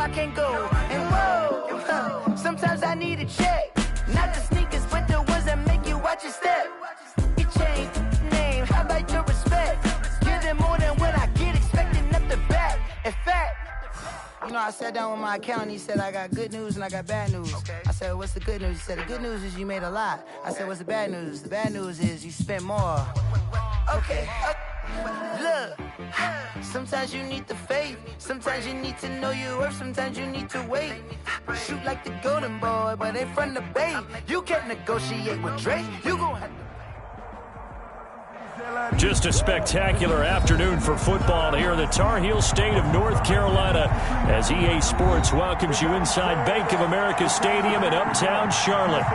I can't go. And whoa, sometimes I need a check. Not the sneakers, but the ones that make you watch your step. It changed name, how about your respect? Give them more than what I get, expecting up the back. In fact, you know, I sat down with my accountant. He said, I got good news and I got bad news. I said, what's the good news? He said, the good news is you made a lot. I said, what's the bad news? The bad news is you spent more. Okay. Look, sometimes you need the faith. Sometimes you need to know your worth. Sometimes you need to wait. Shoot like the golden boy, but they from the bay. You can't negotiate with Drake. You gon' have to. Just a spectacular afternoon for football here in the Tar Heel state of North Carolina as EA Sports welcomes you inside Bank of America Stadium in uptown Charlotte.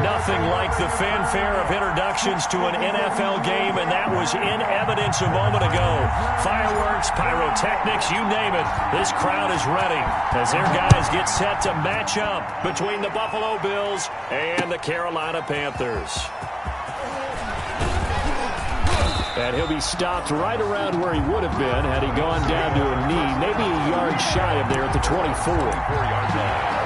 Nothing like the fanfare of introductions to an NFL game, and that was in evidence a moment ago. Fireworks, pyrotechnics, you name it. This crowd is ready as their guys get set to match up between the Buffalo Bills and the Carolina Panthers. And he'll be stopped right around where he would have been had he gone down to a knee, maybe a yard shy of there at the 24. 4-yard line.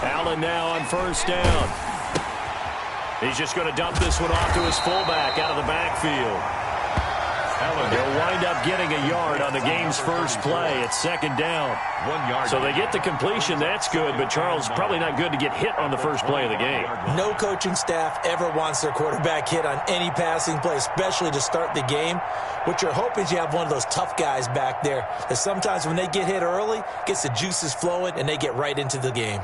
Allen now on first down. He's just going to dump this one off to his fullback out of the backfield. They'll wind up getting a yard on the game's first play. It's second down. 1 yard. So they get the completion. That's good, but Charles, probably not good to get hit on the first play of the game. No coaching staff ever wants their quarterback hit on any passing play, especially to start the game. What you're hoping is you have one of those tough guys back there that sometimes when they get hit early, gets the juices flowing, and they get right into the game.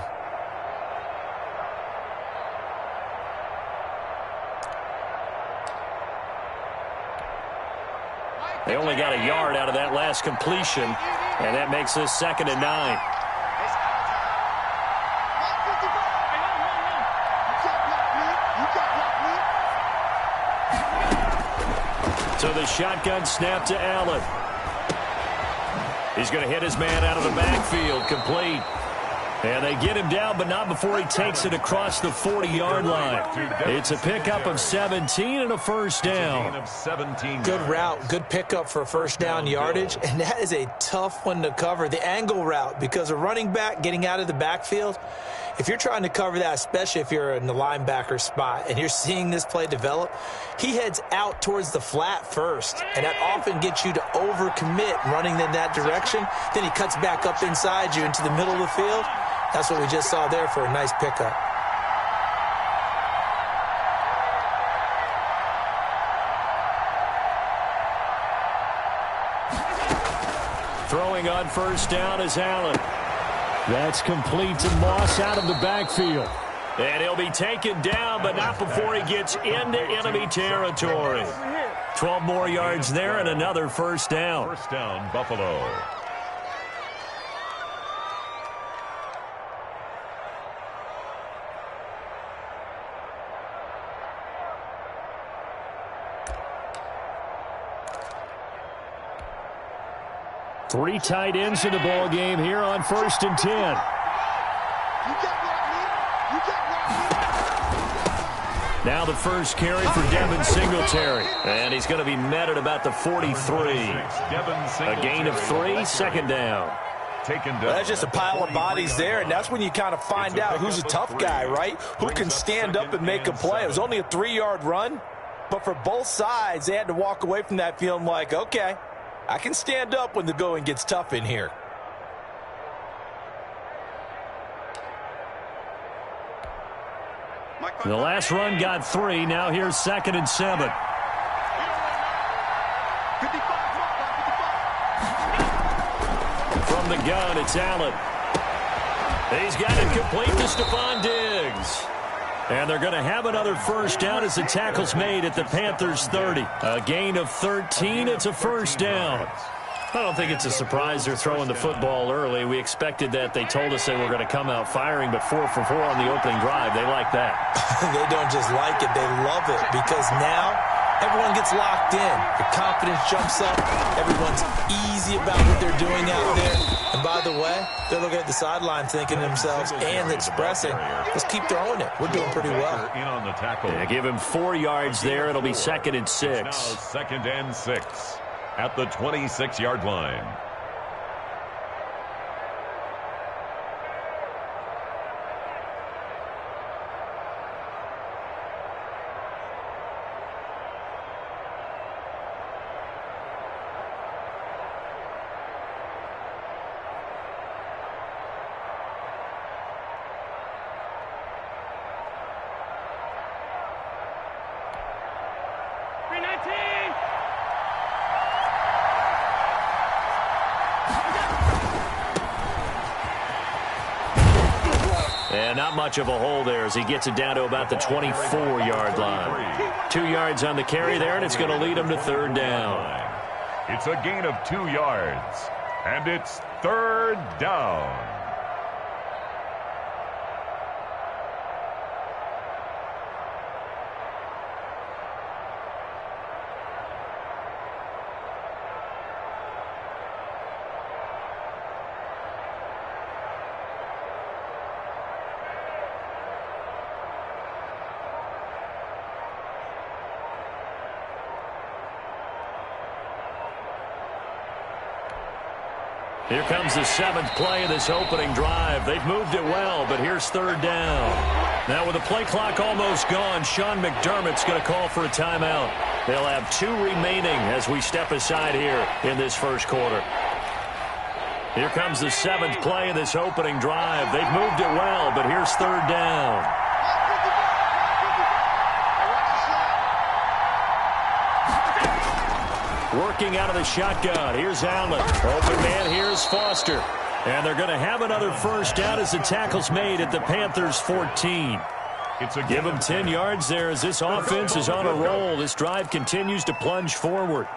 They only got a yard out of that last completion, and that makes this 2nd and 9. So the shotgun snap to Allen. He's going to hit his man out of the backfield, complete. And they get him down, but not before he takes it across the 40-yard line. It's a pickup of 17 and a first down. Good route, good pickup for first down yardage, and that is a tough one to cover, the angle route, because a running back getting out of the backfield, if you're trying to cover that, especially if you're in the linebacker spot and you're seeing this play develop, he heads out towards the flat first, and that often gets you to overcommit running in that direction. Then he cuts back up inside you into the middle of the field. That's what we just saw there for a nice pickup. Throwing on first down is Allen. That's complete to Moss out of the backfield. And he'll be taken down, but not before he gets into enemy territory. 12 more yards there and another first down. First down, Buffalo. Three tight ends in the ball game here on 1st and 10. Now the first carry for Devin Singletary. And he's going to be met at about the 43. A gain of 3, 2nd down. Well, that's just a pile of bodies there, and that's when you kind of find out who's a tough guy, right? Who can stand up and make a play. It was only a 3-yard run, but for both sides, they had to walk away from that feeling like, okay, I can stand up when the going gets tough in here. The last run got 3. Now here's 2nd and 7. From the gun, it's Allen. He's got it complete to Stephon Diggs. And they're going to have another first down as the tackle's made at the Panthers' 30. A gain of 13. It's a first down. I don't think it's a surprise they're throwing the football early. We expected that. They told us they were going to come out firing, but 4 for 4 on the opening drive. They like that. They don't just like it. They love it because now everyone gets locked in. The confidence jumps up. Everyone's easy about what they're doing out there. And by the way, they're looking at the sideline thinking to themselves and expressing, let's keep throwing it. We're doing pretty well. In on the tackle. Yeah, give him 4 yards there. It'll be 2nd and 6. Now 2nd and 6 at the 26-yard line. And not much of a hole there as he gets it down to about the 24-yard line. 2 yards on the carry there, and it's going to lead him to 3rd down. It's a gain of 2 yards, and it's 3rd down. Here comes the 7th play of this opening drive. They've moved it well, but here's 3rd down. Now with the play clock almost gone, Sean McDermott's going to call for a timeout. They'll have 2 remaining as we step aside here in this first quarter. Here comes the 7th play of this opening drive. They've moved it well, but here's 3rd down. Working out of the shotgun. Here's Allen. Open man. Here's Foster. And they're going to have another first down as the tackle's made at the Panthers 14. Give them 10 yards there as this offense is on a roll. This drive continues to plunge forward.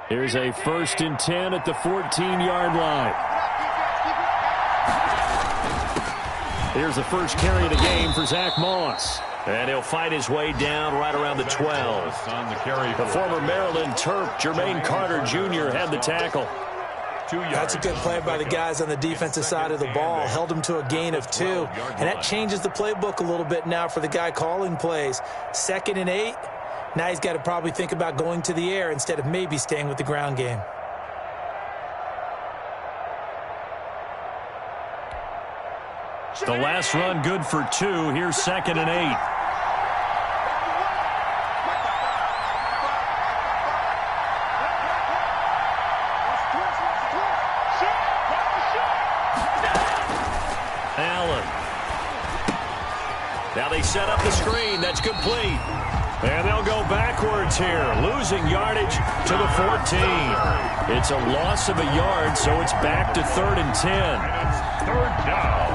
Here's a 1st and 10 at the 14-yard line. Here's the first carry of the game for Zach Moss. And he'll fight his way down right around the 12. The former Maryland Terp, Jermaine Carter Jr. had the tackle. That's a good play by the guys on the defensive side of the ball. Held him to a gain of 2. And that changes the playbook a little bit now for the guy calling plays. 2nd and 8. Now he's got to probably think about going to the air instead of maybe staying with the ground game. The last run good for 2. Here's 2nd and 8. Allen. Now they set up the screen. That's complete. And they'll go backwards here, losing yardage to the 14. It's a loss of a yard, so it's back to 3rd and 10. And it's 3rd down.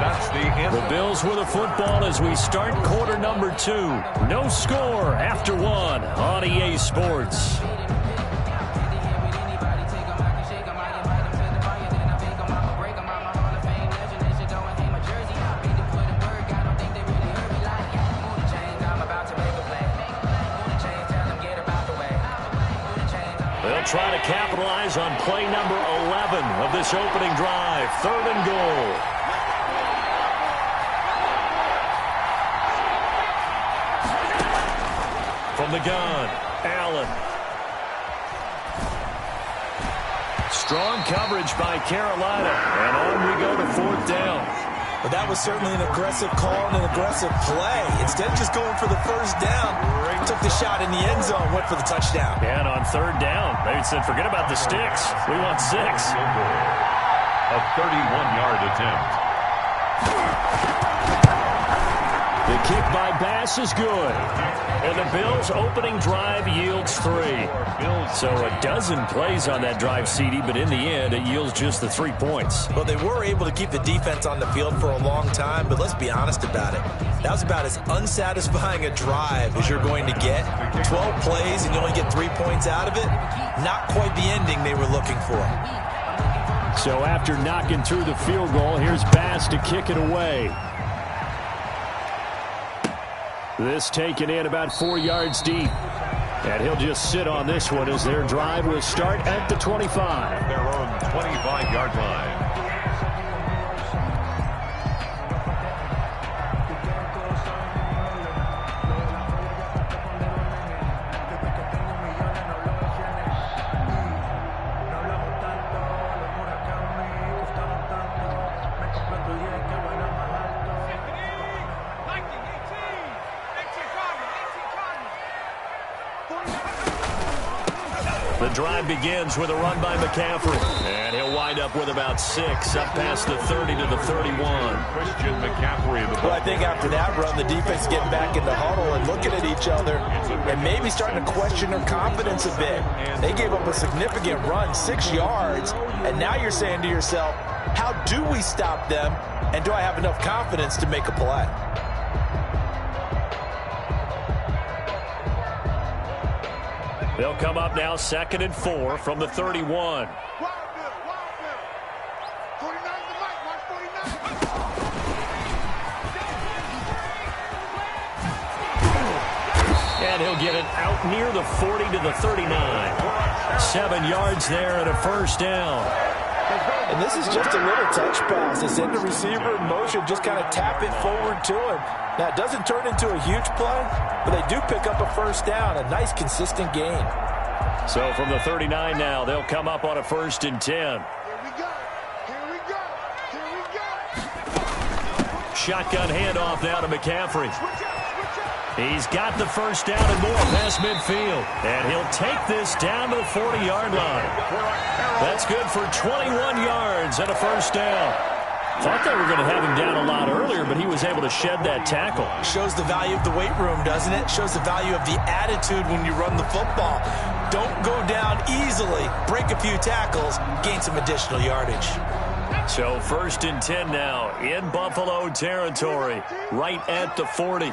That's the end. The Bills with a football as we start quarter number 2. No score after 1 on EA Sports. Try to capitalize on play number 11 of this opening drive. 3rd and goal. From the gun, Allen. Strong coverage by Carolina. And on we go to 4th down. But that was certainly an aggressive call and an aggressive play. Instead of just going for the first down, took the shot in the end zone, went for the touchdown. And on 3rd down, they said, forget about the sticks. We want 6. A 31-yard attempt. The kick by Bass is good. And the Bills' opening drive yields 3. So a dozen plays on that drive, CD, but in the end, it yields just the 3 points. Well, they were able to keep the defense on the field for a long time, but let's be honest about it. That was about as unsatisfying a drive as you're going to get. 12 plays and you only get 3 points out of it. Not quite the ending they were looking for. So after knocking through the field goal, here's Bass to kick it away. This taken in about 4 yards deep. And he'll just sit on this one as their drive will start at the 25. Their own 25-yard line. The drive begins with a run by McCaffrey. And he'll wind up with about 6, up past the 30 to the 31. Christian McCaffrey. Well, I think after that run, the defense getting back in the huddle and looking at each other and maybe starting to question their confidence a bit. They gave up a significant run, 6 yards, and now you're saying to yourself, how do we stop them, and do I have enough confidence to make a play? They'll come up now 2nd and 4 from the 31. And he'll get it out near the 40 to the 39. 7 yards there and a first down. And this is just a little touch pass. It's in the receiver in motion, just kind of tap it forward to him. Now, it doesn't turn into a huge play, but they do pick up a first down, a nice, consistent gain. So from the 39 now, they'll come up on a 1st and 10. Here we go. Here we go. Here we go. Shotgun handoff now to McCaffrey. He's got the first down and more past midfield. And he'll take this down to the 40-yard line. That's good for 21 yards and a first down. Thought they were going to have him down a lot earlier, but he was able to shed that tackle. Shows the value of the weight room, doesn't it? Shows the value of the attitude when you run the football. Don't go down easily. Break a few tackles, gain some additional yardage. So 1st and 10 now in Buffalo territory, right at the 40.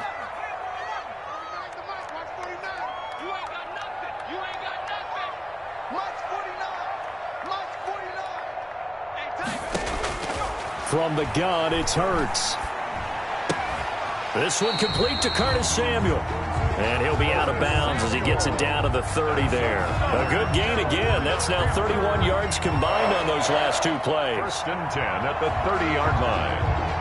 From the gun, it's Hurts. This one complete to Curtis Samuel. And he'll be out of bounds as he gets it down to the 30 there. A good gain again. That's now 31 yards combined on those last 2 plays. 1st and 10 at the 30-yard line.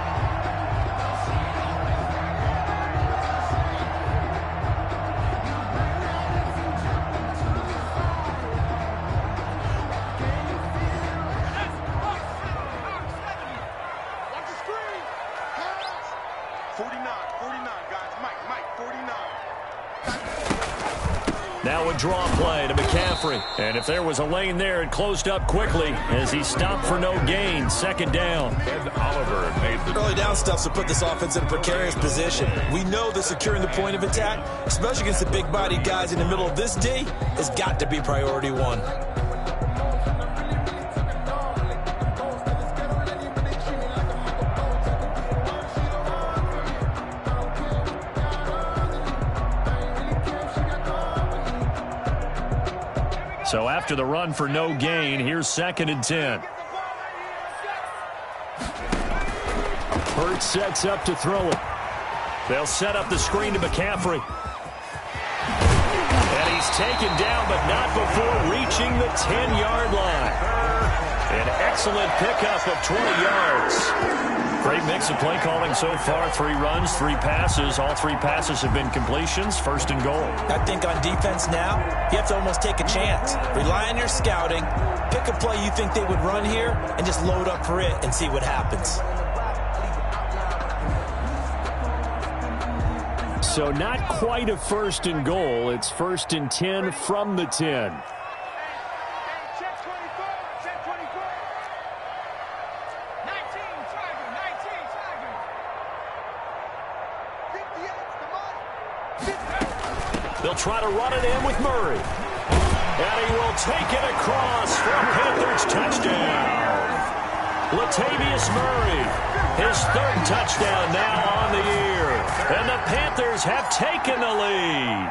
Now a draw play to McCaffrey. And if there was a lane there, it closed up quickly as he stopped for no gain. 2nd down. And Oliver made the early down stuff to put this offense in a precarious position. We know that securing the point of attack, especially against the big-bodied guys in the middle of this D, has got to be priority 1. So after the run for no gain, here's 2nd and 10. Hurts sets up to throw it. They'll set up the screen to McCaffrey. And he's taken down, but not before reaching the 10-yard line. An excellent pickup of 20 yards. Great mix of play calling so far. 3 runs, 3 passes. All 3 passes have been completions. 1st and goal. I think on defense now, you have to almost take a chance. Rely on your scouting. Pick a play you think they would run here and just load up for it and see what happens. So not quite a 1st and goal. It's 1st and 10 from the 10. They'll try to run it in with Murray. And he will take it across for a Panthers touchdown. Latavius Murray, his third touchdown now on the year. And the Panthers have taken the lead.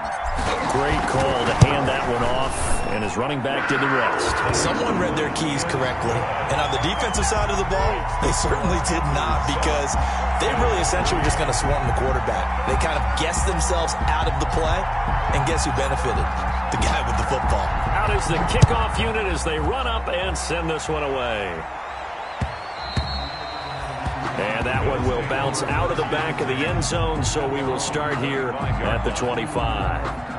Great call to hand that one off, and his running back did the rest. Someone read their keys correctly. And on the defensive side of the ball, they certainly did not, because they really essentially were just going to swarm the quarterback. They kind of guessed themselves out of the play, and guess who benefited? The guy with the football. Out is the kickoff unit as they run up and send this one away. And that one will bounce out of the back of the end zone, so we will start here at the 25.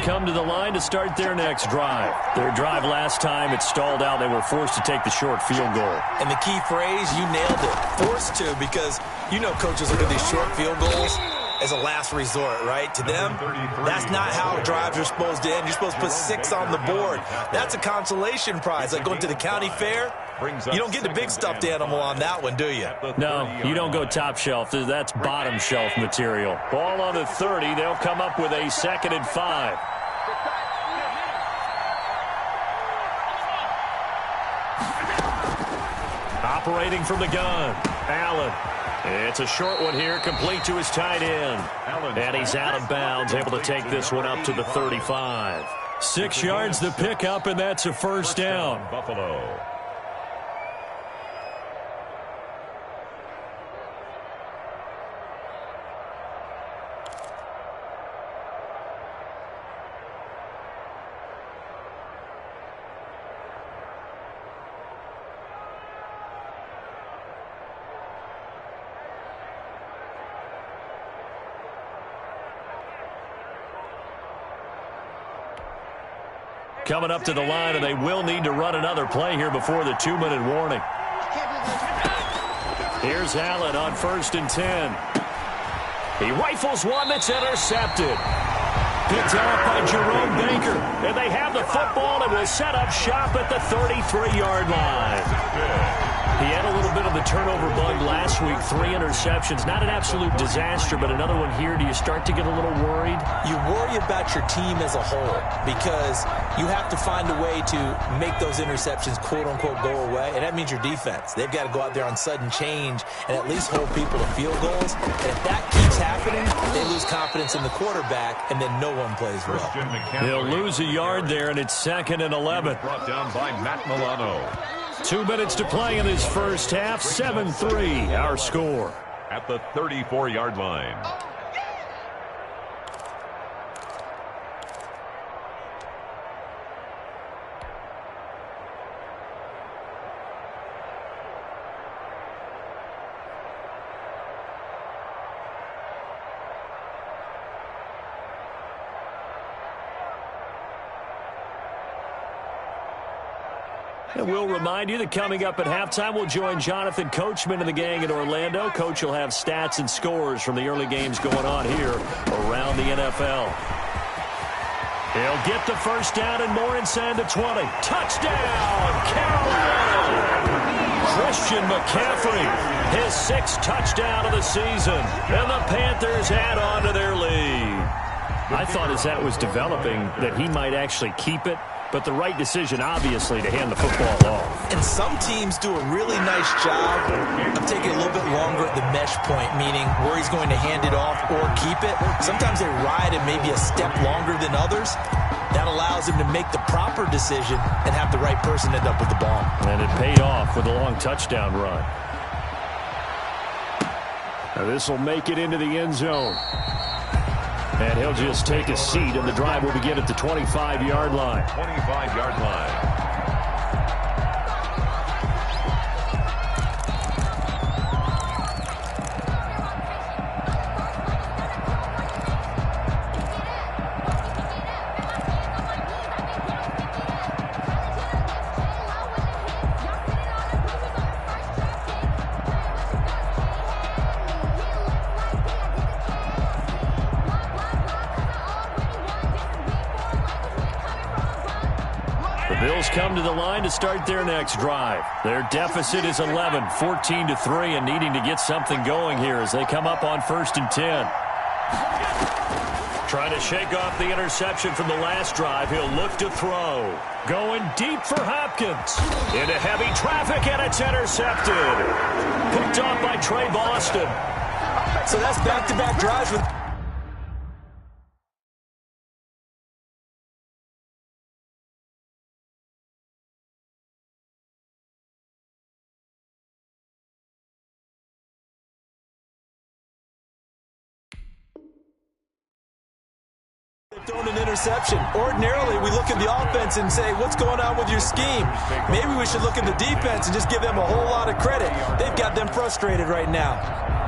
Come to the line to start their next drive. Their drive last time, it stalled out. They were forced to take the short field goal. And the key phrase, you nailed it. Forced to, because you know coaches look at these short field goals as a last resort, right? To them, that's not how drives are supposed to end. You're supposed to put 6 on the board. That's a consolation prize, like going to the county fair. You don't get the big stuffed animal on that one, do you? No, you don't go top shelf. That's bottom shelf material. Ball on the 30. They'll come up with a 2nd and 5. Operating from the gun, Allen. It's a short one here, complete to his tight end. And he's out of bounds, able to take this one up to the 35. 6 yards the pickup, and that's a first down. Buffalo. Coming up to the line, and they will need to run another play here before the 2-minute warning. Here's Allen on 1st and 10. He rifles one that's intercepted. Picked off by Jerome Baker. And they have the football and will set up shop at the 33-yard line. He had a little bit of the turnover bug last week, 3 interceptions. Not an absolute disaster, but another one here. Do you start to get a little worried? You worry about your team as a whole, because you have to find a way to make those interceptions, quote-unquote, go away, and that means your defense. They've got to go out there on sudden change and at least hold people to field goals. And if that keeps happening, they lose confidence in the quarterback, and then no one plays well. They'll lose a yard there, and it's 2nd and 11. Brought down by Matt Milano. 2 minutes to play in this first half. 7-3, our score. At the 34-yard line. And we'll remind you that coming up at halftime, we'll join Jonathan Coachman and the gang in Orlando. Coach will have stats and scores from the early games going on here around the NFL. He'll get the first down and more inside the 20. Touchdown, Carolina! Christian McCaffrey, his 6th touchdown of the season. And the Panthers add on to their lead. I thought as that was developing that he might actually keep it. But the right decision, obviously, to hand the football off. And some teams do a really nice job of taking a little bit longer at the mesh point, meaning where he's going to hand it off or keep it. Sometimes they ride it maybe a step longer than others. That allows him to make the proper decision and have the right person end up with the ball. And it paid off with a long touchdown run. Now this will make it into the end zone. And he'll just take a seat, and the drive will begin at the 25-yard line. 25-yard line. The Bills come to the line to start their next drive. Their deficit is 11, 14-3, and needing to get something going here as they come up on 1st and 10. Trying to shake off the interception from the last drive. He'll look to throw. Going deep for Hopkins. Into heavy traffic, and it's intercepted. Picked off by Trey Boston. So that's back-to-back drives with... They've thrown an interception. Ordinarily, we look at the offense and say, what's going on with your scheme? Maybe we should look at the defense and just give them a whole lot of credit. They've got them frustrated right now.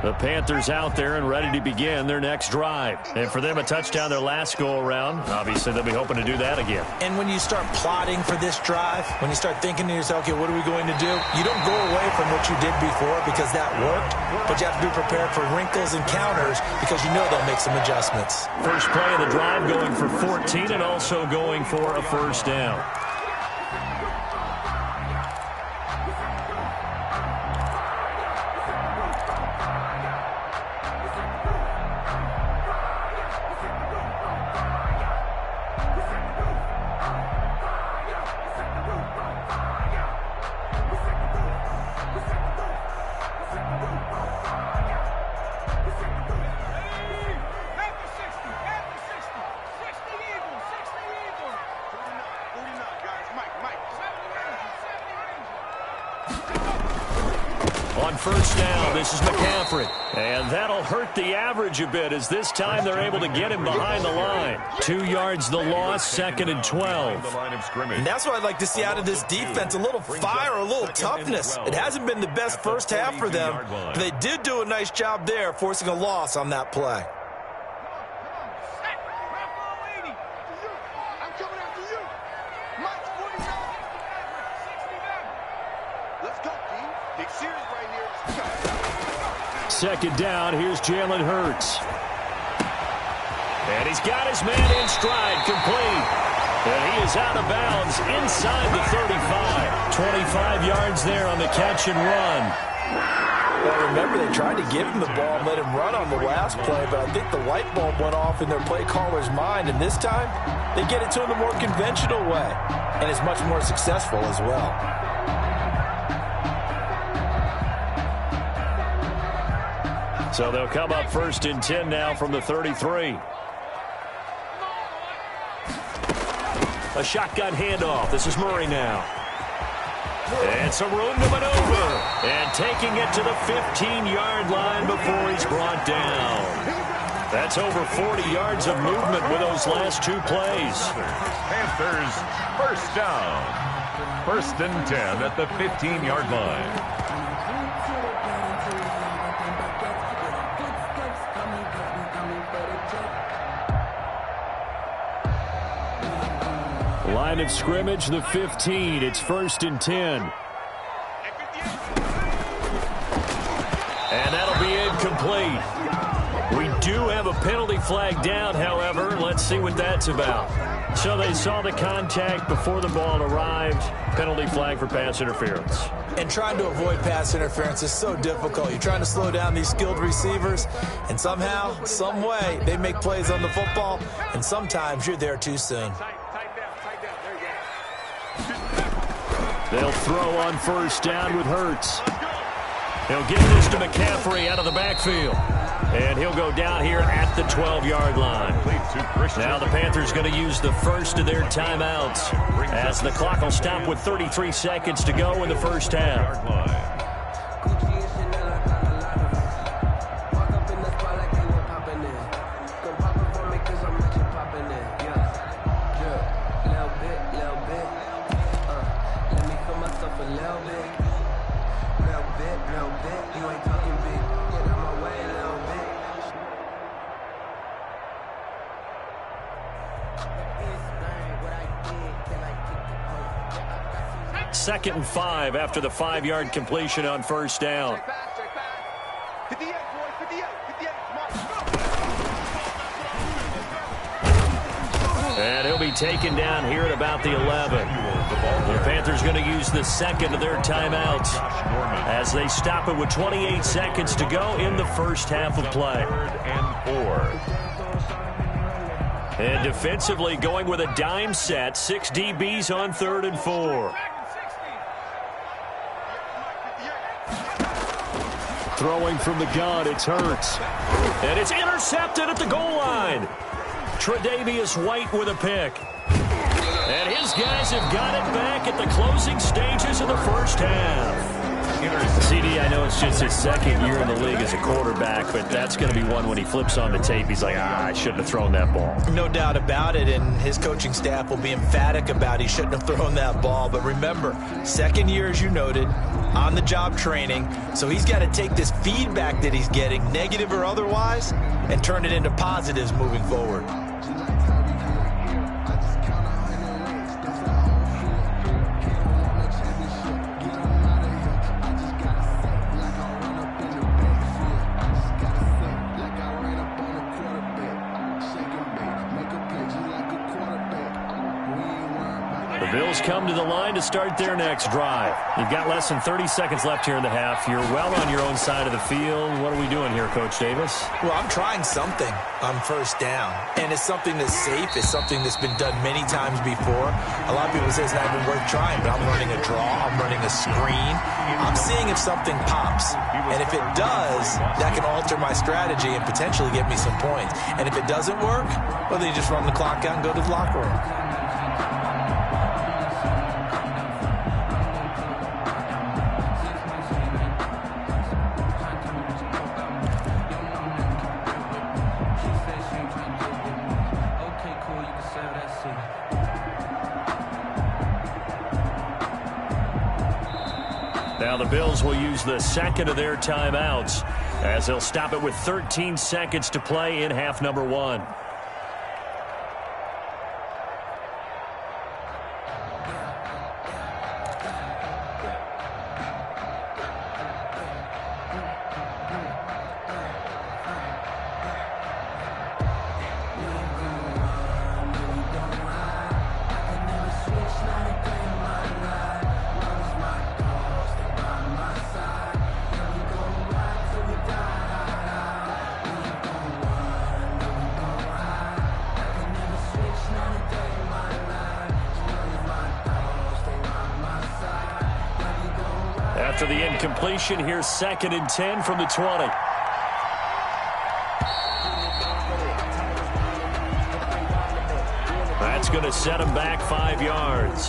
The Panthers out there and ready to begin their next drive. And for them, a touchdown their last go-around. Obviously, they'll be hoping to do that again. And when you start plotting for this drive, when you start thinking to yourself, okay, what are we going to do? You don't go away from what you did before because that worked, but you have to be prepared for wrinkles and counters because you know they'll make some adjustments. First play of the drive going for 14 and also going for a first down. On first down, this is McCaffrey. And that'll hurt the average a bit as this time they're able to get him behind the line. 2 yards the loss, 2nd and 12. And that's what I'd like to see out of this defense, a little fire, a little toughness. It hasn't been the best first half for them, but they did do a nice job there, forcing a loss on that play. Second down, here's Jalen Hurts. And he's got his man in stride, complete. And he is out of bounds inside the 35. 25 yards there on the catch and run. Well, remember, they tried to give him the ball and let him run on the last play, but I think the light bulb went off in their play caller's mind, and this time they get it to him the more conventional way, and it's much more successful as well. So they'll come up 1st and 10 now from the 33. A shotgun handoff. This is Murray now. And some room to maneuver. And taking it to the 15-yard line before he's brought down. That's over 40 yards of movement with those last 2 plays. Panthers first down. 1st and 10 at the 15-yard line. Line of scrimmage, the 15. It's 1st and 10. And that'll be incomplete. We do have a penalty flag down, however. Let's see what that's about. So they saw the contact before the ball arrived. Penalty flag for pass interference. And trying to avoid pass interference is so difficult. You're trying to slow down these skilled receivers, and somehow, some way, they make plays on the football, and sometimes you're there too soon. They'll throw on first down with Hurts. He'll give this to McCaffrey out of the backfield. And he'll go down here at the 12-yard line. Now the Panthers going to use the first of their timeouts as the clock will stop with 33 seconds to go in the first half. 2nd and 5 after the 5-yard completion on first down. And he'll be taken down here at about the 11. The Panthers going to use the second of their timeouts as they stop it with 28 seconds to go in the first half of play. 3rd and 4. And defensively going with a dime set. 6 DBs on 3rd and 4. Throwing from the gun, it's Hurts. And it's intercepted at the goal line. Tre'Davious White with a pick. And his guys have got it back at the closing stages of the first half. CD, I know it's just his 2nd year in the league as a quarterback, but that's going to be one when he flips on the tape, he's like, I shouldn't have thrown that ball. No doubt about it, and his coaching staff will be emphatic about he shouldn't have thrown that ball. But remember, 2nd year, as you noted, on-the-job training, so he's got to take this feedback that he's getting, negative or otherwise, and turn it into positives moving forward. Bills come to the line to start their next drive. You've got less than 30 seconds left here in the half. You're well on your own side of the field. What are we doing here, Coach Davis? Well, I'm trying something on first down, and it's something that's safe. It's something that's been done many times before. A lot of people say it's not even worth trying, but I'm running a draw. I'm running a screen. I'm seeing if something pops, and if it does, that can alter my strategy and potentially get me some points. And if it doesn't work, well, then you just run the clock out and go to the locker room. Now the Bills will use the second of their timeouts as they'll stop it with 13 seconds to play in half number 1. After the incompletion, here's 2nd and 10 from the 20. That's going to set him back 5 yards.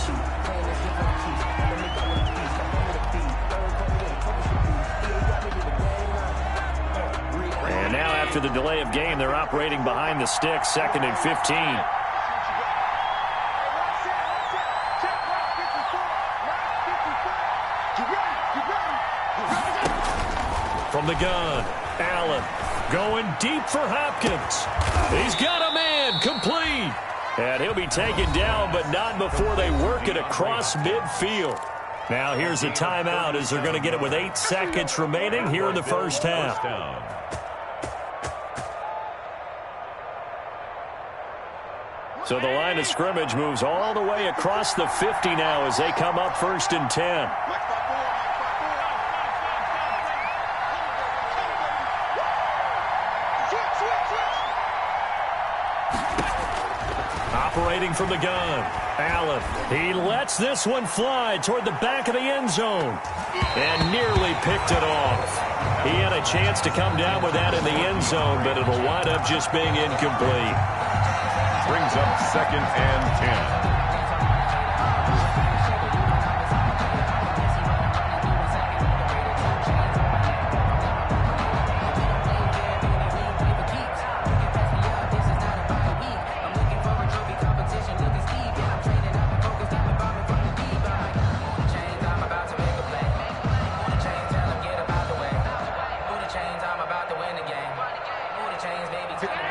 And now after the delay of game, they're operating behind the sticks, 2nd and 15. From the gun, Allen going deep for Hopkins. He's got a man, complete. And he'll be taken down, but not before they work it across midfield. Now here's a timeout as they're going to get it with 8 seconds remaining here in the first half. So the line of scrimmage moves all the way across the 50 now as they come up 1st and 10. Operating from the gun, Allen. He lets this one fly toward the back of the end zone and nearly picked it off. He had a chance to come down with that in the end zone, but it'll wind up just being incomplete. Brings up 2nd and 10.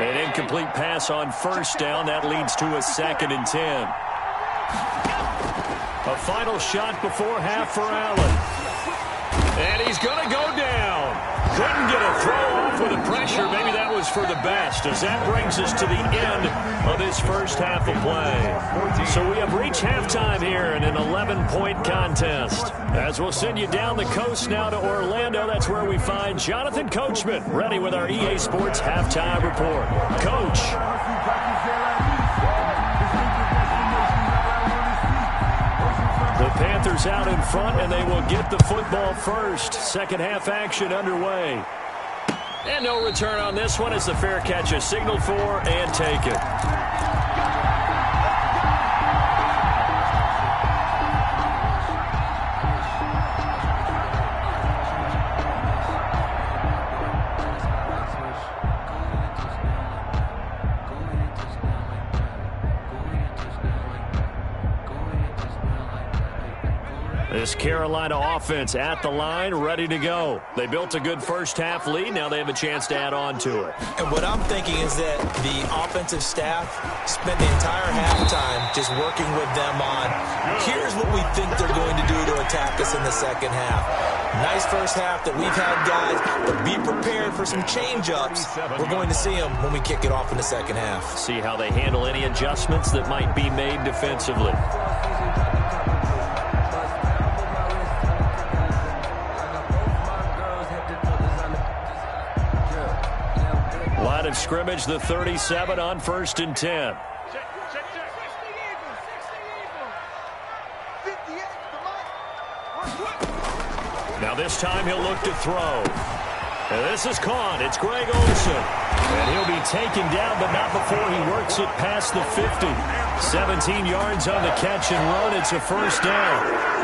An incomplete pass on first down. That leads to a 2nd and 10. A final shot before half for Allen. And he's going to go down. Couldn't get a throw off with the pressure. Maybe that was for the best, as that brings us to the end of this first half of play. So we have reached halftime here in an 11-point contest. As we'll send you down the coast now to Orlando, that's where we find Jonathan Coachman, ready with our EA Sports halftime report. Coach. The Panthers out in front, and they will get the football first. Second half action underway. And no return on this one as the fair catch is signaled for and taken. This Carolina offense at the line, ready to go. They built a good first half lead. Now they have a chance to add on to it. And what I'm thinking is that the offensive staff spent the entire halftime just working with them on, here's what we think they're going to do to attack us in the second half. Nice first half that we've had, guys, but be prepared for some change-ups. We're going to see them when we kick it off in the second half. See how they handle any adjustments that might be made defensively. Line of scrimmage, the 37 on 1st and 10. Now this time he'll look to throw. And this is caught. It's Greg Olsen. And he'll be taken down, but not before he works it past the 50. 17 yards on the catch and run. It's a first down.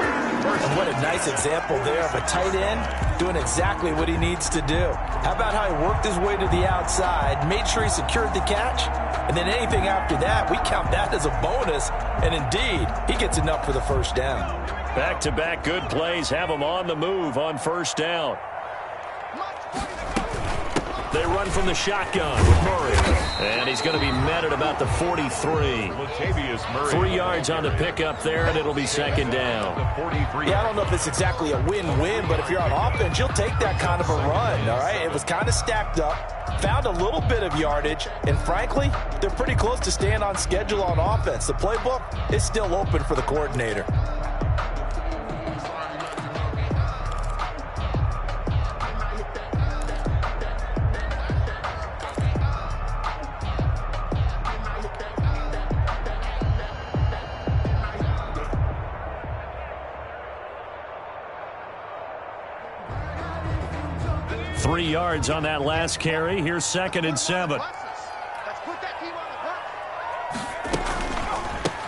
And what a nice example there of a tight end doing exactly what he needs to do. How about how he worked his way to the outside, made sure he secured the catch, and then anything after that, we count that as a bonus. And indeed, he gets enough for the first down. Back-to-back good plays have him on the move on first down. They run from the shotgun with Murray. And he's going to be met at about the 43. 3 yards on the pickup there, and it'll be second down. Yeah, I don't know if it's exactly a win-win, but if you're on offense, you'll take that kind of a run, all right? It was kind of stacked up, found a little bit of yardage, and frankly, they're pretty close to staying on schedule on offense. The playbook is still open for the coordinator. Three yards on that last carry. Here's 2nd and 7.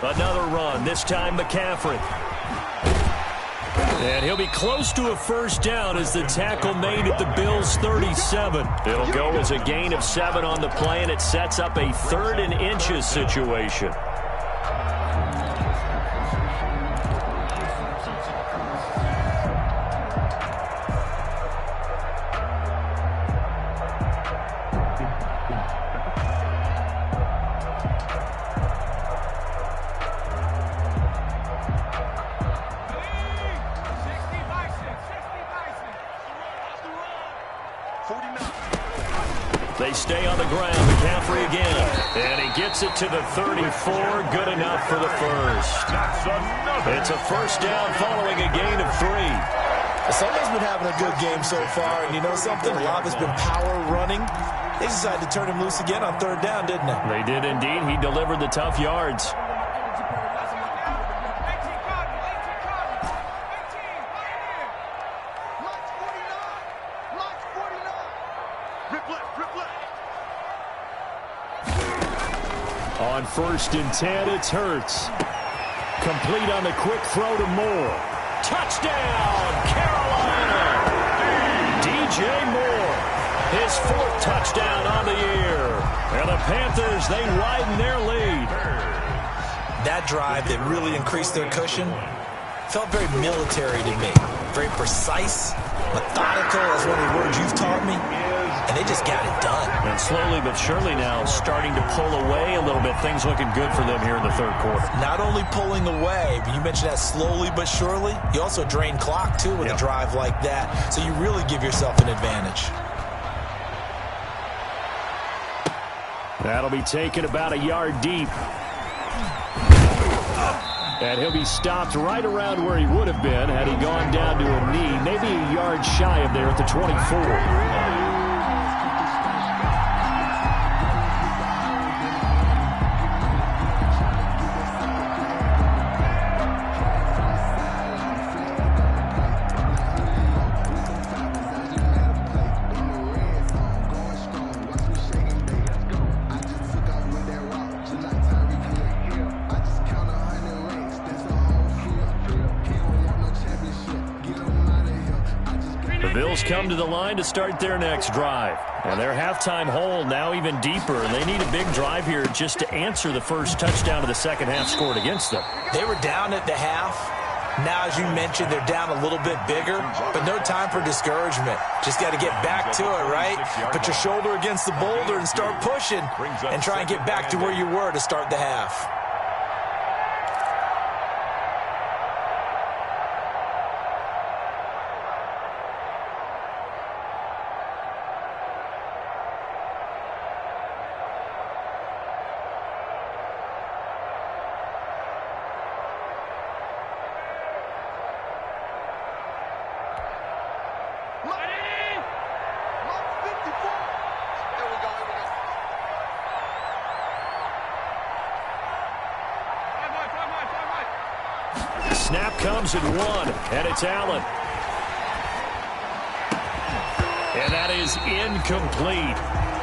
Another run, this time McCaffrey. And he'll be close to a first down as the tackle made at the Bills' 37. It'll go as a gain of 7 on the play, and it sets up a 3rd and inches situation. They stay on the ground. McCaffrey again. And he gets it to the 34. Good enough for the first. It's a first down following a gain of 3. Someone's been having a good game so far, and you know something? A lot has been power running. They decided to turn him loose again on 3rd down, didn't they? They did indeed. He delivered the tough yards. On 1st and 10, it's Hurts. Complete on the quick throw to Moore. Touchdown, Carolina! DJ Moore, his 4th touchdown on the year. And the Panthers, they widen their lead. That drive that really increased their cushion felt very military to me. Very precise, methodical, is one of the words you've taught me. and they just got it done. And slowly but surely now starting to pull away a little bit. Things looking good for them here in the third quarter. Not only pulling away, but you mentioned that slowly but surely. You also drain clock, too, with a drive like that. So you really give yourself an advantage. That'll be taken about a yard deep. And he'll be stopped right around where he would have been had he gone down to a knee, maybe a yard shy of there at the 24. Come to the line to start their next drive. And their halftime hole now even deeper, and they need a big drive here just to answer the first touchdown of the second half scored against them. They were down at the half. Now, as you mentioned, they're down a little bit bigger, but no time for discouragement. Just got to get back to it, right? Put your shoulder against the boulder and start pushing and try and get back to where you were to start the half. Snap comes at one, and it's Allen. And that is incomplete.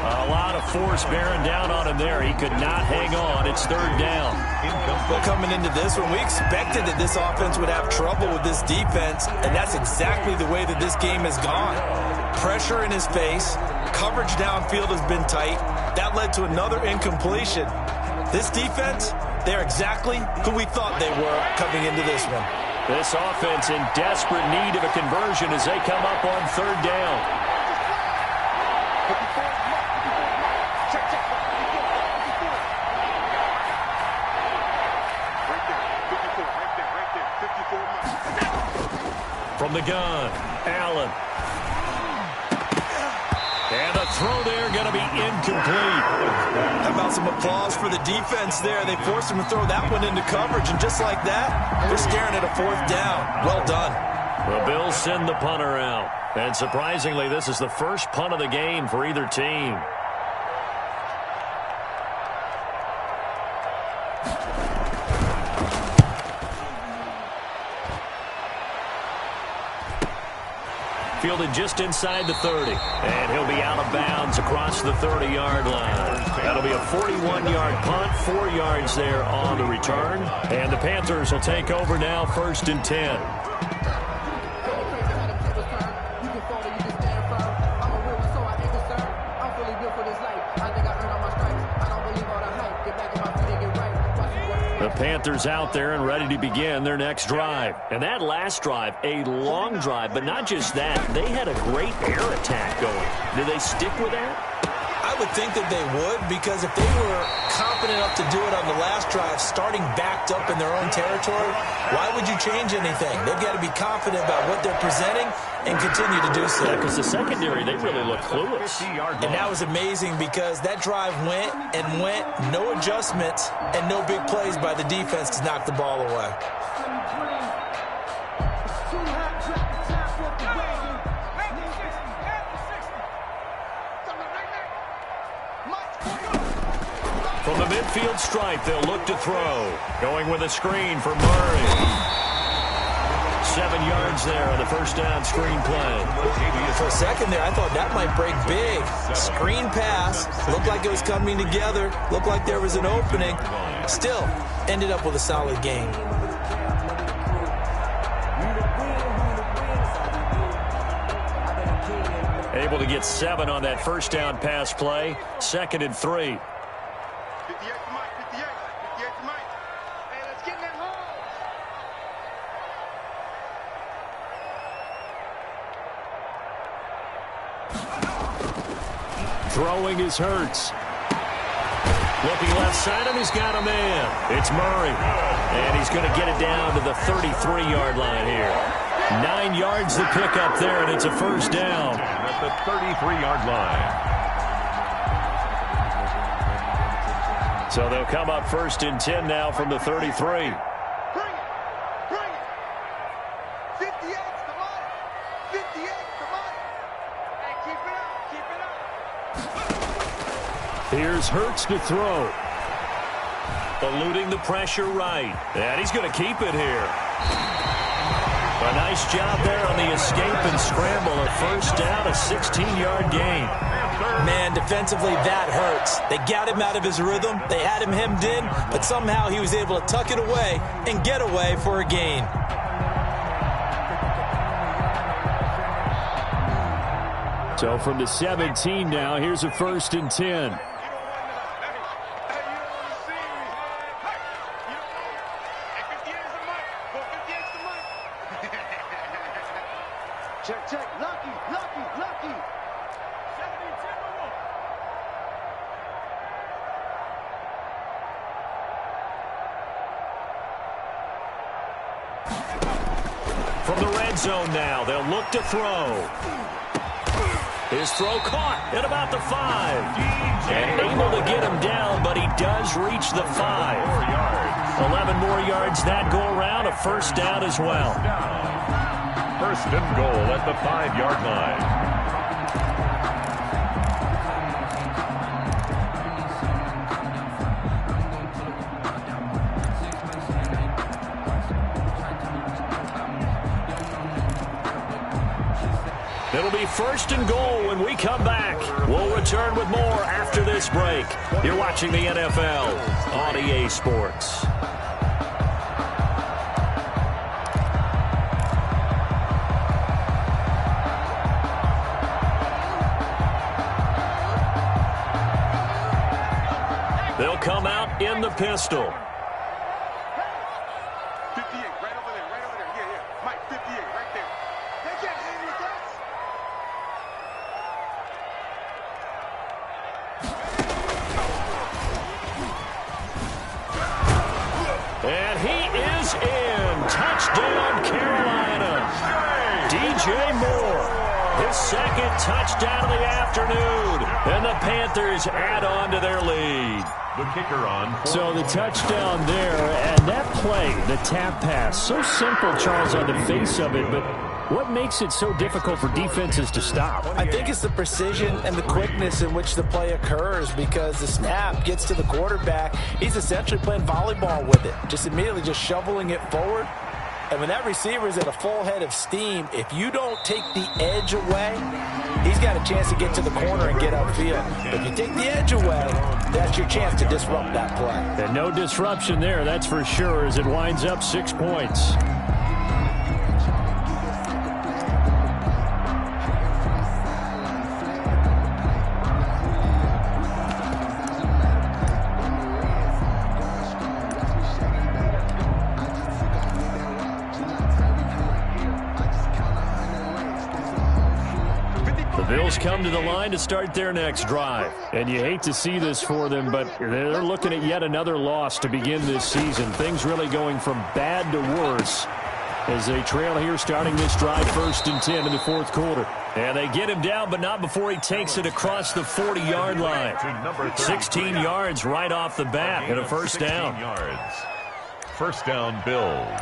A lot of force bearing down on him there. He could not hang on. It's third down. Well, coming into this one, we expected that this offense would have trouble with this defense, and that's exactly the way that this game has gone. Pressure in his face. Coverage downfield has been tight. That led to another incompletion. This defense, they're exactly who we thought they were coming into this one. This offense in desperate need of a conversion as they come up on third down. From the gun, Allen. And the throw there going to be incomplete. How about some applause for the defense there? They forced him to throw that one into coverage, and just like that, they're staring at a fourth down. Well done. The Bills send the punter out. And surprisingly, this is the first punt of the game for either team. Fielded just inside the 30. And he'll be out of bounds across the 30-yard line. That'll be a 41-yard punt, 4 yards there on the return. And the Panthers will take over now, 1st and 10. The Panthers out there and ready to begin their next drive. And that last drive, a long drive, but not just that. They had a great air attack going. Do they stick with that? I would think that they would, because if they were confident enough to do it on the last drive, starting backed up in their own territory, why would you change anything? They've got to be confident about what they're presenting and continue to do so. Because the secondary, they really look clueless. And that was amazing because that drive went and went, no adjustments and no big plays by the defense to knock the ball away. From the midfield stripe, they'll look to throw. Going with a screen for Murray. 7 yards there on the first down screen play. For a second there, I thought that might break big. Screen pass. Looked like it was coming together. Looked like there was an opening. Still, ended up with a solid game. Able to get 7 on that first down pass play. 2nd and 3. Throwing is Hurts. Looking left side, and he's got a man. It's Murray. And he's going to get it down to the 33-yard line here. 9 yards to pick up there, and it's a first down. At the 33-yard line. So they'll come up 1st and 10 now from the 33. Bring it. 58, come on. 58, come on. Hey, keep it up. Here's Hurts to throw. Eluding the pressure right. And he's going to keep it here. A nice job there on the escape and scramble. A first down, a 16-yard gain. Man, defensively, that hurts. They got him out of his rhythm. They had him hemmed in, but somehow he was able to tuck it away and get away for a gain. So from the 17 now, here's a 1st and 10. Check. Lucky. From the red zone now, they'll look to throw. His throw caught at about the 5. And able to get him down, but he does reach the 5. 11 more yards that go around, a first down as well. 1st and goal at the 5-yard line. It'll be 1st and goal when we come back. We'll return with more after this break. You're watching the NFL on EA Sports. They'll come out in the pistol. 58, right over there. Yeah. Mike, 58, right there. They can't hang with us. And he is in. Touchdown, Carolina. DJ Moore. His 2nd touchdown of the afternoon. And the Panthers add on to their lead. The kicker on. So the touchdown there, and that play, the tap pass, so simple, Charles, on the face of it, but what makes it so difficult for defenses to stop? I think it's the precision and the quickness in which the play occurs, because the snap gets to the quarterback. He's essentially playing volleyball with it, just immediately just shoveling it forward. And when that receiver is at a full head of steam, if you don't take the edge away, he's got a chance to get to the corner and get upfield. If you take the edge away, that's your chance to disrupt that play. And no disruption there, that's for sure, as it winds up 6 points. Bills come to the line to start their next drive. And you hate to see this for them, but they're looking at yet another loss to begin this season. Things really going from bad to worse as they trail here starting this drive 1st and 10 in the 4th quarter. And they get him down, but not before he takes it across the 40-yard line. 16 yards right off the bat and a first down. First down, Bills.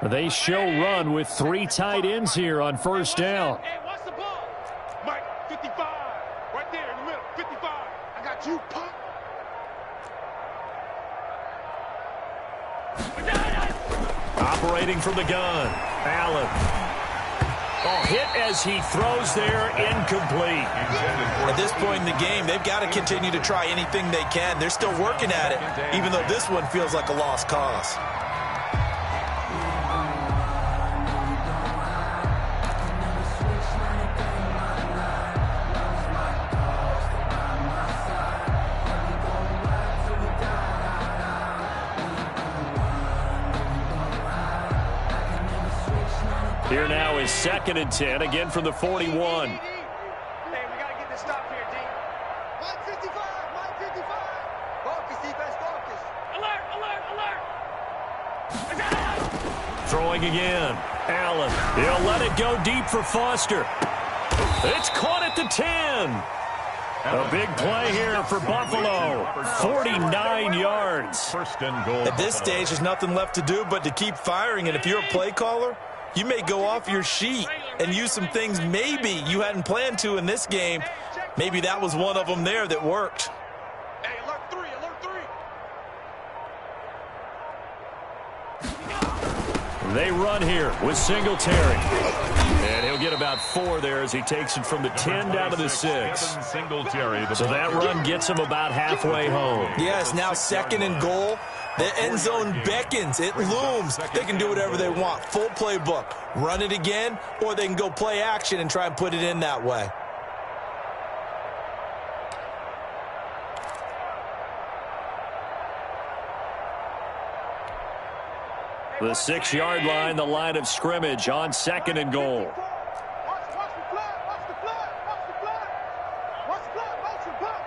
They show run with 3 tight ends here on first down. Hey, what's the ball? Mike, 55. Right there in the middle. 55. I got you, punk. Operating from the gun, Allen. Oh, hit as he throws there, incomplete. At this point in the game, they've got to continue to try anything they can. They're still working at it, even though this one feels like a lost cause. is 2nd and 10, again from the 41. Hey, we got to get this stop here, D. 155, 155. Focus, defense, focus. Alert, alert, alert. Throwing again. Allen. He'll let it go deep for Foster. It's caught at the 10. A big play here for Buffalo. 49 yards. First and goal. At this stage, there's nothing left to do but to keep firing. And if you're a play caller, you may go off your sheet and use some things maybe you hadn't planned to in this game. Maybe that was one of them there that worked. Hey, alert 3, alert 3. They run here with Singletary. And he'll get about 4 there as he takes it from the 10 down to the 6. Singletary. So that run gets him about halfway home. Yes, now 2nd and goal. The end zone beckons. It looms. They can do whatever they want. Full playbook. Run it again, or they can go play action and try and put it in that way. The 6-yard line, the line of scrimmage on 2nd and goal. Watch the flood, watch the flood, watch the flood. Watch the flood, watch the flood.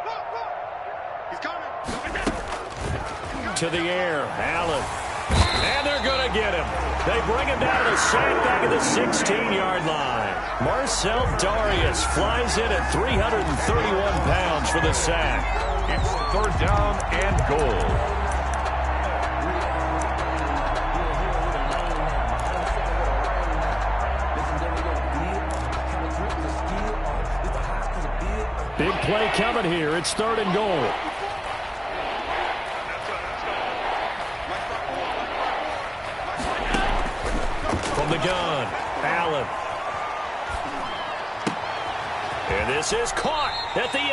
He's coming. To the air, Allen. And they're going to get him. They bring him down to the sack back at the 16-yard line. Marcel Darius flies in at 331 pounds for the sack. It's 3rd down and goal. Big play coming here. It's 3rd and goal. From the gun, Allen. And this is caught at the 8.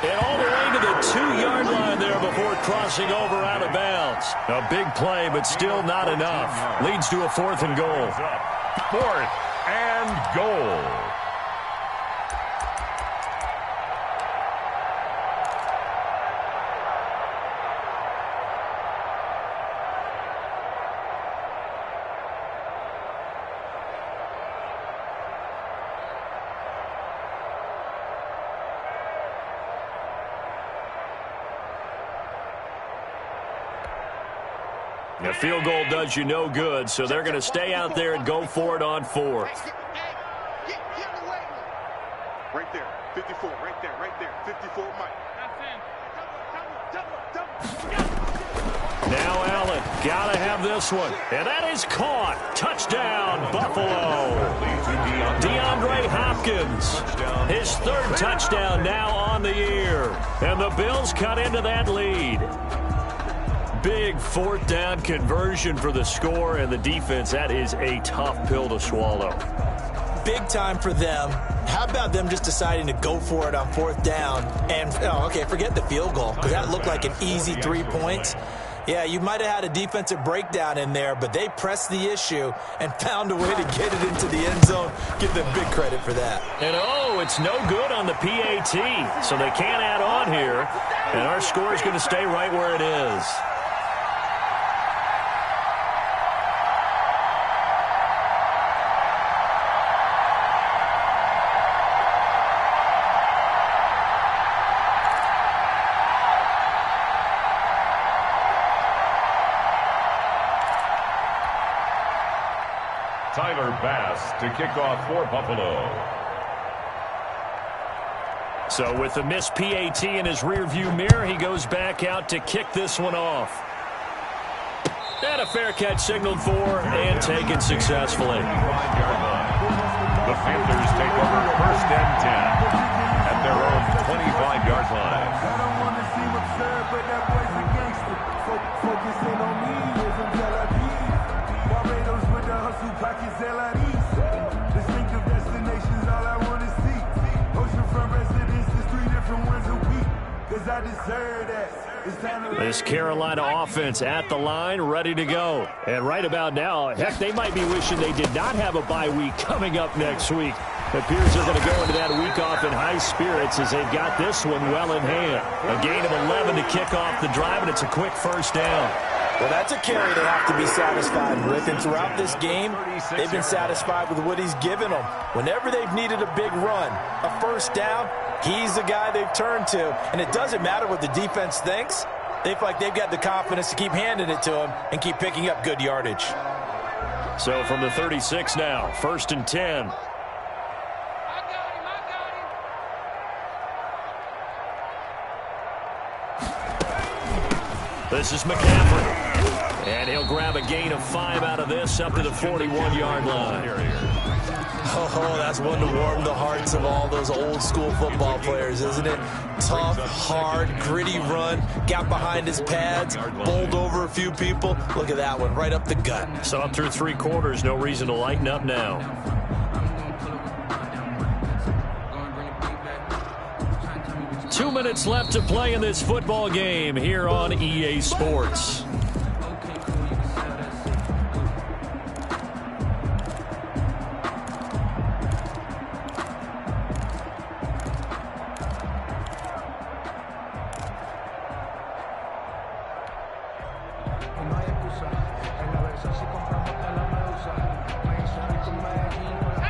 And all the way to the 2-yard line there before crossing over out of bounds. A big play, but still not enough. Leads to a 4th and goal. 4th and goal. A field goal does you no good, so they're going to stay out there and go for it on 4th. Right there, 54, right there, 54, Mike. Now Allen, got to have this one. And that is caught. Touchdown, Buffalo. DeAndre Hopkins, his 3rd touchdown now on the year. And the Bills cut into that lead. Big 4th down conversion for the score, and the defense, that is a tough pill to swallow. Big time for them. How about them just deciding to go for it on 4th down? And, forget the field goal, because that looked like an easy 3 points. Yeah, you might have had a defensive breakdown in there, but they pressed the issue and found a way to get it into the end zone. Give them big credit for that. And, it's no good on the PAT, so they can't add on here. And our score is going to stay right where it is. Tyler Bass to kick off for Buffalo. So with the missed PAT in his rearview mirror, he goes back out to kick this one off. And a fair catch signaled for and taken successfully. The Panthers take over 1st and 10 at their own 25-yard line. I don't want to seem absurd, but that boy's a gangster. Focusing on me isn't Tel Aviv. Barbados with the hustle pockets, LIDs. Distinctive destinations, all I want to see. Oceanfront residences, 3 different ones a week. Cause I deserve that. This Carolina offense at the line, ready to go. And right about now, heck, they might be wishing they did not have a bye week coming up next week. It appears they're going to go into that week off in high spirits as they've got this one well in hand. A gain of 11 to kick off the drive, and it's a quick 1st down. Well, that's a carry they have to be satisfied with, and throughout this game, they've been satisfied with what he's given them. Whenever they've needed a big run, a first down, he's the guy they've turned to. And it doesn't matter what the defense thinks. They feel like they've got the confidence to keep handing it to him and keep picking up good yardage. So from the 36 now, 1st and 10. This is McCaffrey. And he'll grab a gain of 5 out of this up to the 41-yard line. Oh, that's one to warm the hearts of all those old school football players, isn't it? Tough, hard, gritty run, got behind his pads, bowled over a few people. Look at that one, right up the gut. So up through 3 quarters, no reason to lighten up now. 2 minutes left to play in this football game here on EA Sports.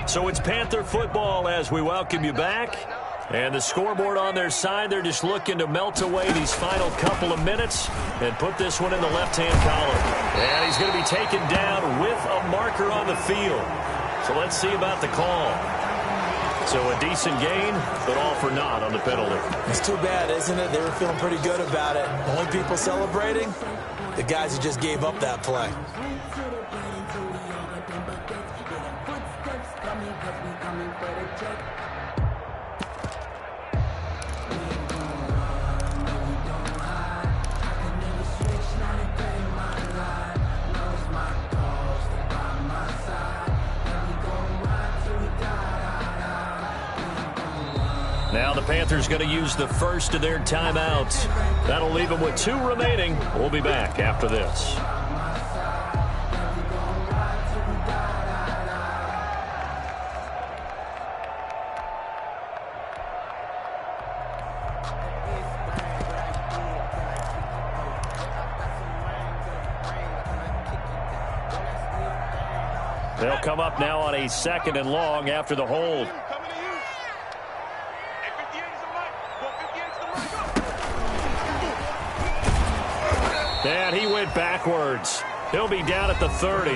So it's Panther football as we welcome you back. And the scoreboard on their side, they're just looking to melt away these final couple of minutes and put this one in the left-hand column. And he's going to be taken down with a marker on the field. So let's see about the call. So a decent gain, but all for naught on the penalty. It's too bad, isn't it? They were feeling pretty good about it. Only people celebrating, the guys who just gave up that play. Now the Panthers going to use the first of their timeouts. That'll leave them with 2 remaining. We'll be back after this. They'll come up now on a 2nd and long after the hold. And he went backwards. He'll be down at the 30.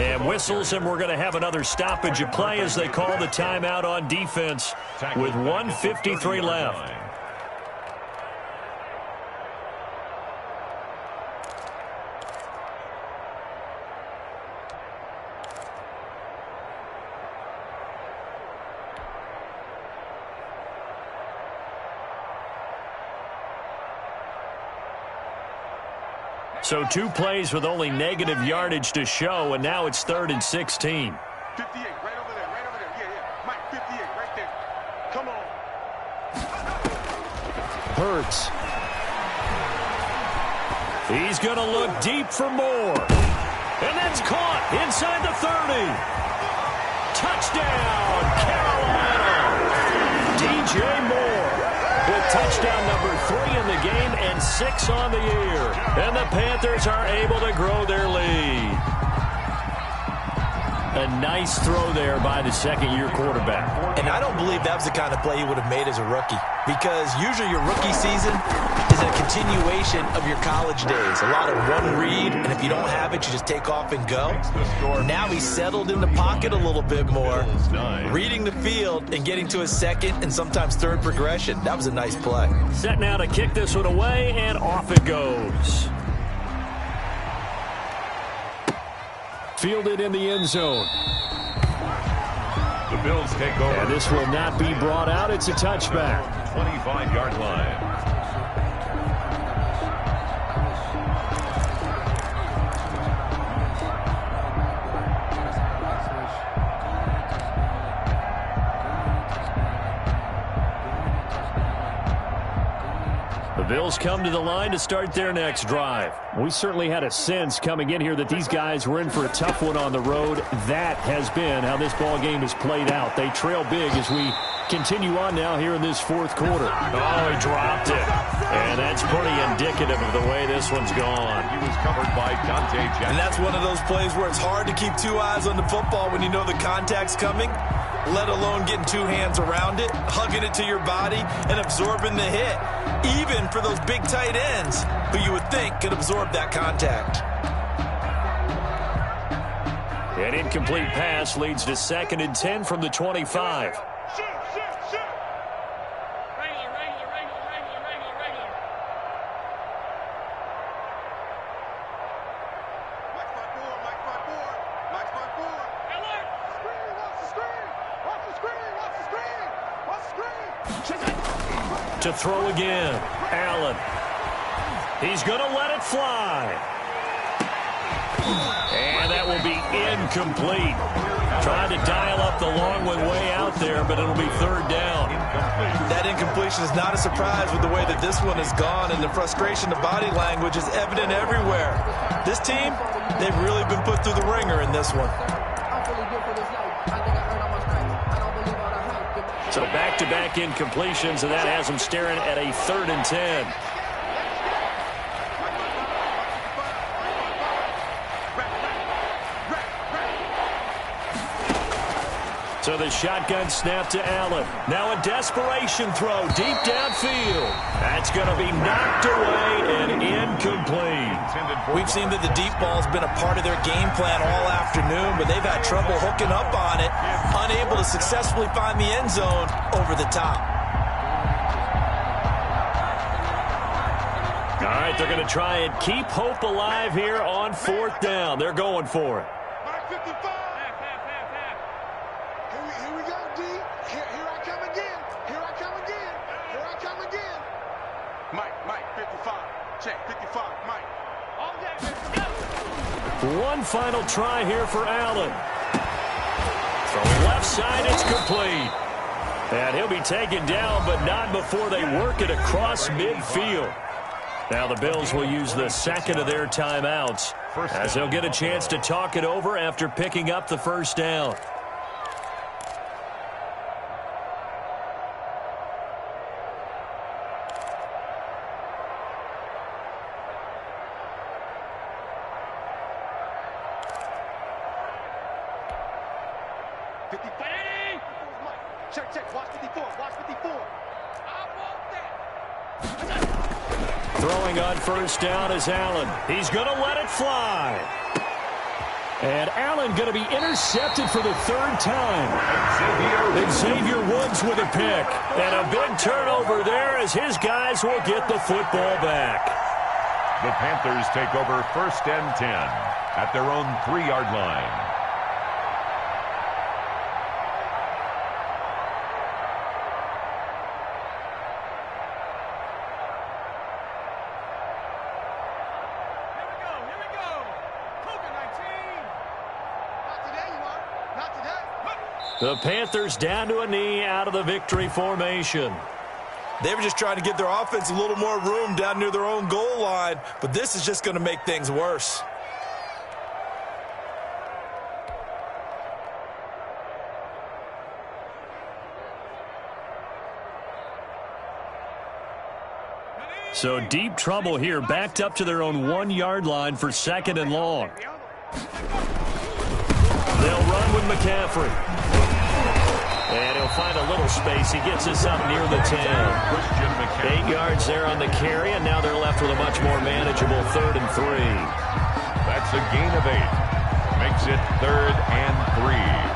And whistles, and we're going to have another stoppage of play as they call the timeout on defense with 1:53 left. So 2 plays with only negative yardage to show, and now it's 3rd and 16. 58, right over there, right over there. Yeah. Mike, 58, right there. Come on. Hurts. He's going to look deep for more. And that's caught inside the 30. Touchdown, Carolina. DJ Moore with touchdown number 3 in the game and 6 on the year. And the Panthers are able to grow their lead. A nice throw there by the second-year quarterback. And I don't believe that was the kind of play he would have made as a rookie, because usually your rookie season is a continuation of your college days. A lot of one read, and if you don't have it, you just take off and go. Now he's settled in the pocket a little bit more, reading the field and getting to his 2nd and sometimes 3rd progression. That was a nice play. Set now to kick this one away, and off it goes. Fielded in the end zone. The Bills take over. And this will not be brought out. It's a touchback. 25-yard line. The Bills come to the line to start their next drive. We certainly had a sense coming in here that these guys were in for a tough one on the road. That has been how this ball game has played out. They trail big as we continue on now here in this fourth quarter. Oh, he dropped it. And that's pretty indicative of the way this one's gone. He was covered by Dante Jackson. And that's one of those plays where it's hard to keep two eyes on the football when you know the contact's coming, let alone getting two hands around it, hugging it to your body, and absorbing the hit. Even for those big tight ends who you would think could absorb that contact. An incomplete pass leads to 2nd and 10 from the 25. To throw again, Allen. He's going to let it fly. And that will be incomplete. Trying to dial up the long one way out there, but it'll be 3rd down. That incompletion is not a surprise with the way that this one has gone, and the frustration of body language is evident everywhere. This team, they've really been put through the ringer in this one. So back-to-back incompletions, and that has them staring at a 3rd and 10. So the shotgun snap to Allen. Now a desperation throw deep downfield. That's going to be knocked away and incomplete. We've seen that the deep ball's been a part of their game plan all afternoon, but they've had trouble hooking up on it, unable to successfully find the end zone over the top. All right, they're going to try and keep hope alive here on 4th down. They're going for it. One final try here for Allen. From the left side, it's complete. And he'll be taken down, but not before they work it across midfield. Now the Bills will use the 2nd of their timeouts as they'll get a chance to talk it over after picking up the 1st down. Throwing on 1st down is Allen. He's going to let it fly. And Allen going to be intercepted for the 3rd time. Xavier Woods with a pick. And a big turnover there as his guys will get the football back. The Panthers take over 1st and 10 at their own 3-yard line. The Panthers down to a knee out of the victory formation. They were just trying to give their offense a little more room down near their own goal line, but this is just going to make things worse. So deep trouble here, backed up to their own 1-yard line for 2nd and long. They'll run with McCaffrey. And he'll find a little space. He gets us up near the 10. 8 yards there on the carry, and now they're left with a much more manageable 3rd and 3. That's a gain of 8. Makes it 3rd and 3.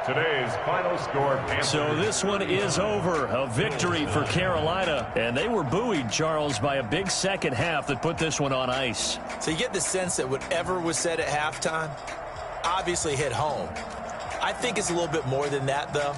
Today's final score, Panthers. So this one is over. A victory for Carolina. And they were buoyed, Charles, by a big second half that put this one on ice. So you get the sense that whatever was said at halftime obviously hit home. I think it's a little bit more than that, though.